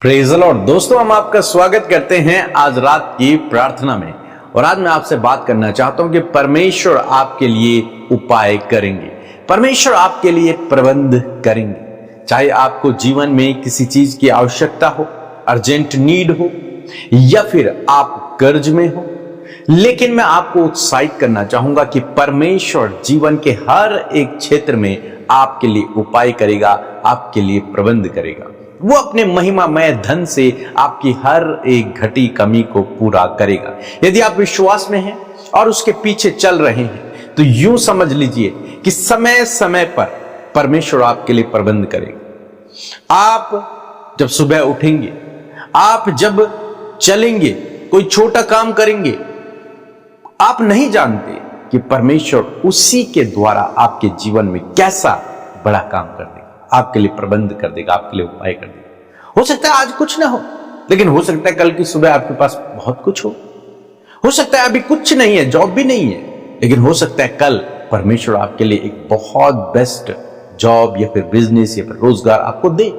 Praise the Lord. दोस्तों, हम आपका स्वागत करते हैं आज रात की प्रार्थना में। और आज मैं आपसे बात करना चाहता हूं कि परमेश्वर आपके लिए उपाय करेंगे, परमेश्वर आपके लिए प्रबंध करेंगे। चाहे आपको जीवन में किसी चीज की आवश्यकता हो, अर्जेंट नीड हो, या फिर आप कर्ज में हो, लेकिन मैं आपको उत्साहित करना चाहूंगा कि परमेश्वर जीवन के हर एक क्षेत्र में आपके लिए उपाय करेगा, आपके लिए प्रबंध करेगा। वो अपने महिमामय धन से आपकी हर एक घटी कमी को पूरा करेगा। यदि आप विश्वास में हैं और उसके पीछे चल रहे हैं तो यूं समझ लीजिए कि समय समय पर परमेश्वर आपके लिए प्रबंध करेगा। आप जब सुबह उठेंगे, आप जब चलेंगे, कोई छोटा काम करेंगे, आप नहीं जानते कि परमेश्वर उसी के द्वारा आपके जीवन में कैसा बड़ा काम कर देगा, आपके लिए प्रबंध कर देगा, आपके लिए उपाय कर देगा। हो सकता है आज कुछ ना हो, लेकिन हो सकता है कल की सुबह आपके पास बहुत कुछ हो सकता है अभी कुछ नहीं है, जॉब भी नहीं है, लेकिन हो सकता है कल परमेश्वर आपके लिए एक बहुत बेस्ट जॉब या फिर बिजनेस या फिर रोजगार आपको दे।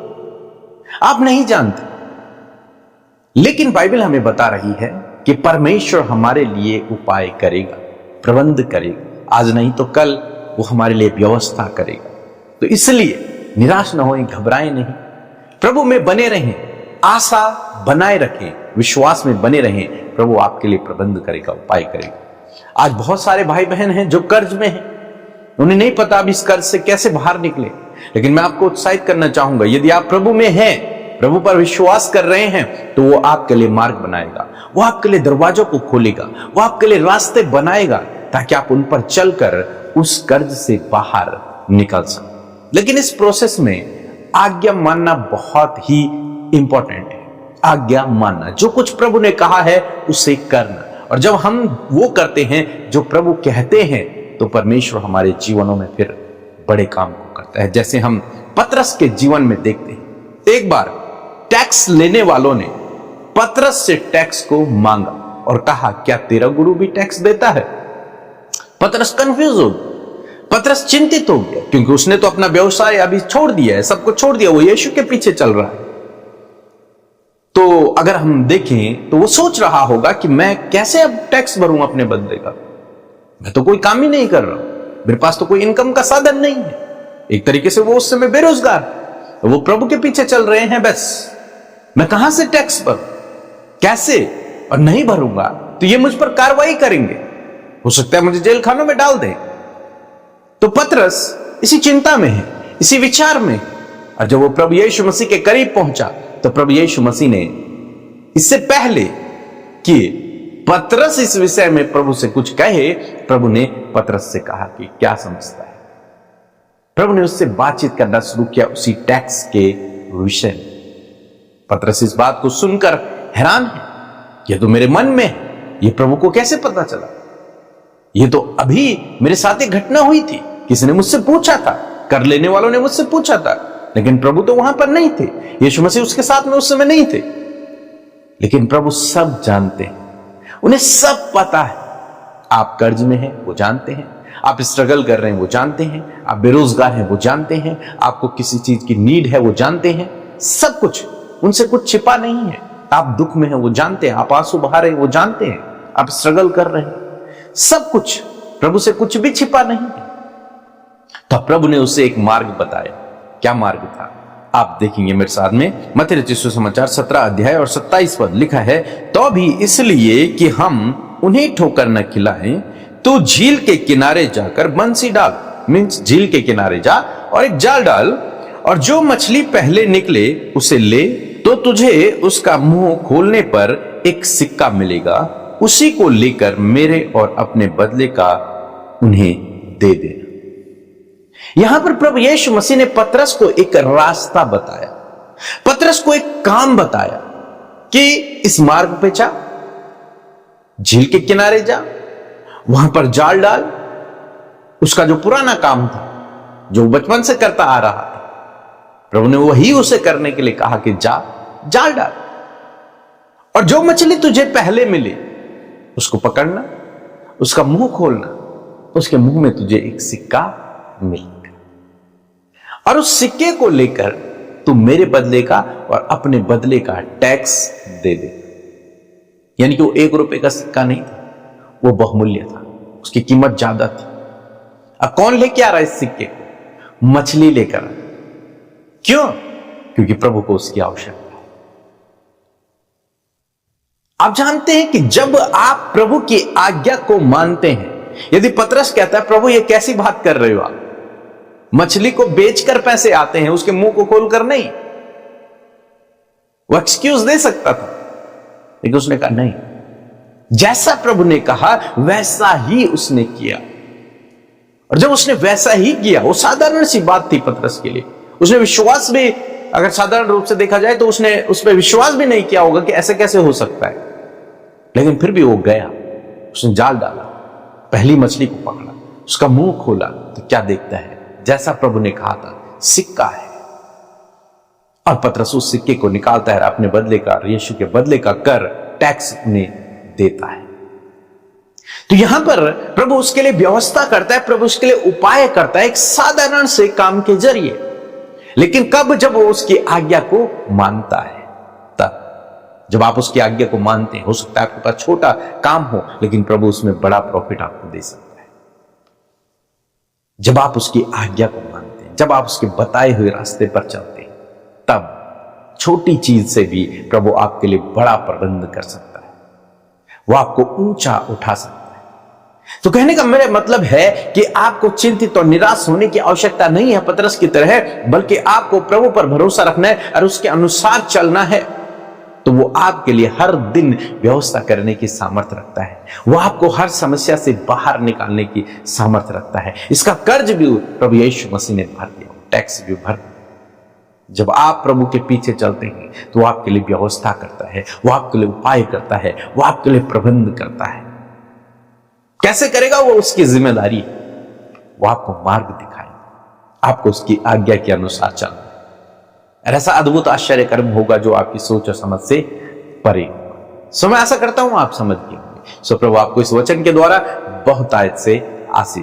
आप नहीं जानते, लेकिन बाइबल हमें बता रही है कि परमेश्वर हमारे लिए उपाय करेगा, प्रबंध करेगा। आज नहीं तो कल वो हमारे लिए व्यवस्था करेगा। तो इसलिए निराश न होएं, घबराएं नहीं, प्रभु में बने रहें, आशा बनाए रखें, विश्वास में बने रहें। प्रभु आपके लिए प्रबंध करेगा, उपाय करेगा। आज बहुत सारे भाई बहन हैं जो कर्ज में हैं, उन्हें नहीं पता अब इस कर्ज से कैसे बाहर निकले, लेकिन मैं आपको उत्साहित करना चाहूंगा, यदि आप प्रभु में हैं, प्रभु पर विश्वास कर रहे हैं, तो वो आपके लिए मार्ग बनाएगा, वो आपके लिए दरवाजों को खोलेगा, वो आपके लिए रास्ते बनाएगा ताकि आप उन पर चलकर उस कर्ज से बाहर निकल सकें। लेकिन इस प्रोसेस में आज्ञा मानना बहुत ही इंपॉर्टेंट है। आज्ञा मानना, जो कुछ प्रभु ने कहा है उसे करना। और जब हम वो करते हैं जो प्रभु कहते हैं, तो परमेश्वर हमारे जीवनों में फिर बड़े काम को करता है। जैसे हम पतरस के जीवन में देखते हैं, एक बार टैक्स लेने वालों ने पतरस से टैक्स को मांगा और कहा, क्या तेरा गुरु भी टैक्स देता है? पतरस कंफ्यूज हो गया, पतरस चिंतित हो गया, क्योंकि उसने तो अपना व्यवसाय अभी छोड़ दिया है, सब कुछ छोड़ दिया, वो यीशु के पीछे चल रहा है। तो अगर हम देखें तो वो सोच रहा होगा कि मैं कैसे अब टैक्स भरूं अपने बदले का, मैं तो कोई काम ही नहीं कर रहा हूं, मेरे पास तो कोई इनकम का साधन नहीं है। एक तरीके से वो उस समय बेरोजगार, तो वो प्रभु के पीछे चल रहे हैं, बस मैं कहां से टैक्स भरूं, कैसे, और नहीं भरूंगा तो ये मुझ पर कार्रवाई करेंगे, हो सकता है मुझे जेल खानों में डाल दें। तो पतरस इसी चिंता में है, इसी विचार में। और जब वो प्रभु यीशु मसीह के करीब पहुंचा, तो प्रभु यीशु मसीह ने इससे पहले कि पतरस इस विषय में प्रभु से कुछ कहे, प्रभु ने पतरस से कहा कि क्या समझता है। प्रभु ने उससे बातचीत करना शुरू किया उसी टैक्स के विषय में। पतरस इस बात को सुनकर हैरान है, यह तो मेरे मन में है, यह प्रभु को कैसे पता चला? यह तो अभी मेरे साथ एक घटना हुई थी, किसी ने मुझसे पूछा था, कर लेने वालों ने मुझसे पूछा था, लेकिन प्रभु तो वहां पर नहीं थे, यीशु मसीह उसके साथ में उस समय नहीं थे। लेकिन प्रभु सब जानते हैं, उन्हें सब पता है। आप कर्ज में हैं, वो जानते हैं, आप स्ट्रगल कर रहे हैं, वो जानते हैं, आप बेरोजगार हैं, वो जानते हैं, आपको किसी चीज की नीड है, वो जानते हैं। सब कुछ, उनसे कुछ छिपा नहीं है। आप दुख में हैं, वो जानते हैं, आप आंसू बहा रहे हैं, वो जानते हैं, आप स्ट्रगल कर रहे हैं, सब कुछ, प्रभु से कुछ भी छिपा नहीं है। तो प्रभु ने उसे एक मार्ग बताया। क्या मार्ग था आप देखेंगे मेरे साथ में। मत्ती रचित सुसमाचार 17 अध्याय और 27 पद लिखा है, तो भी इसलिए कि हम उन्हें ठोकर न खिलाएं, तो झील के किनारे जाकर बंसी डाल, मीन्स झील के किनारे जा और एक जाल डाल, और जो मछली पहले निकले उसे ले, तो तुझे उसका मुंह खोलने पर एक सिक्का मिलेगा, उसी को लेकर मेरे और अपने बदले का उन्हें दे देना। यहां पर प्रभु यीशु मसीह ने पतरस को एक रास्ता बताया, पतरस को एक काम बताया कि इस मार्ग पे जा, झील के किनारे जा, वहां पर जाल डाल। उसका जो पुराना काम था, जो बचपन से करता आ रहा था, प्रभु ने वही उसे करने के लिए कहा कि जा, जाल डाल, और जो मछली तुझे पहले मिले उसको पकड़ना, उसका मुंह खोलना, उसके मुंह में तुझे एक सिक्का मिलेगा, और उस सिक्के को लेकर तू मेरे बदले का और अपने बदले का टैक्स दे दे। यानी कि वो 1 रुपए का सिक्का नहीं था, वो बहुमूल्य था, उसकी कीमत ज्यादा थी। अब कौन लेके आ रहा है इस सिक्के को? मछली लेकर। क्यों? क्योंकि प्रभु को उसकी आवश्यकता है। आप जानते हैं कि जब आप प्रभु की आज्ञा को मानते हैं, यदि पतरस कहता है प्रभु ये कैसी बात कर रहे हो आप, मछली को बेचकर पैसे आते हैं, उसके मुंह को खोलकर नहीं। वो एक्सक्यूज दे सकता था, लेकिन उसने कहा नहीं, जैसा प्रभु ने कहा वैसा ही उसने किया। और जब उसने वैसा ही किया, वो साधारण सी बात थी पतरस के लिए। उसने विश्वास भी, अगर साधारण रूप से देखा जाए तो उसने उस पर विश्वास भी नहीं किया होगा कि ऐसे कैसे हो सकता है, लेकिन फिर भी वो गया, उसने जाल डाला, पहली मछली को पकड़ा, उसका मुंह खोला तो क्या देखता है? जैसा प्रभु ने कहा था, सिक्का है। और पतरस उस सिक्के को निकालता है, अपने बदले का, यीशु के बदले का कर, टैक्स उन्हें देता है। तो यहां पर प्रभु उसके लिए व्यवस्था करता है, प्रभु उसके लिए उपाय करता है, एक साधारण से काम के जरिए। लेकिन कब? जब वो उसकी आज्ञा को मानता है, तब। जब आप उसकी आज्ञा को मानते हैं, हो सकता है आपके पास छोटा काम हो, लेकिन प्रभु उसमें बड़ा प्रॉफिट आपको दे सकता है। जब आप उसकी आज्ञा को मानते हैं, जब आप उसके बताए हुए रास्ते पर चलते हैं, तब छोटी चीज से भी प्रभु आपके लिए बड़ा प्रबंध कर सकता है, वो आपको ऊंचा उठा सकता है। तो कहने का मेरा मतलब है कि आपको चिंतित और निराश होने की आवश्यकता नहीं है पतरस की तरह, बल्कि आपको प्रभु पर भरोसा रखना है और उसके अनुसार चलना है। तो वो आपके लिए हर दिन व्यवस्था करने की सामर्थ्य रखता है, वो आपको हर समस्या से बाहर निकालने की सामर्थ्य रखता है। इसका कर्ज भी प्रभु यीशु मसीह ने भर दिया, टैक्स भी भर दिया। जब आप प्रभु के पीछे चलते हैं तो वो आपके लिए व्यवस्था करता है, वो आपके लिए उपाय करता है, वो आपके लिए प्रबंध करता है। कैसे करेगा? वो उसकी जिम्मेदारी है, वो आपको मार्ग दिखाएगा, आपको उसकी आज्ञा के अनुसार चलना। ऐसा अद्भुत आश्चर्य कर्म होगा जो आपकी सोच और समझ से परे होगा। सो मैं आशा करता हूं आप समझ गए होंगे। सो प्रभु आपको इस वचन के द्वारा बहुतायत से आशीष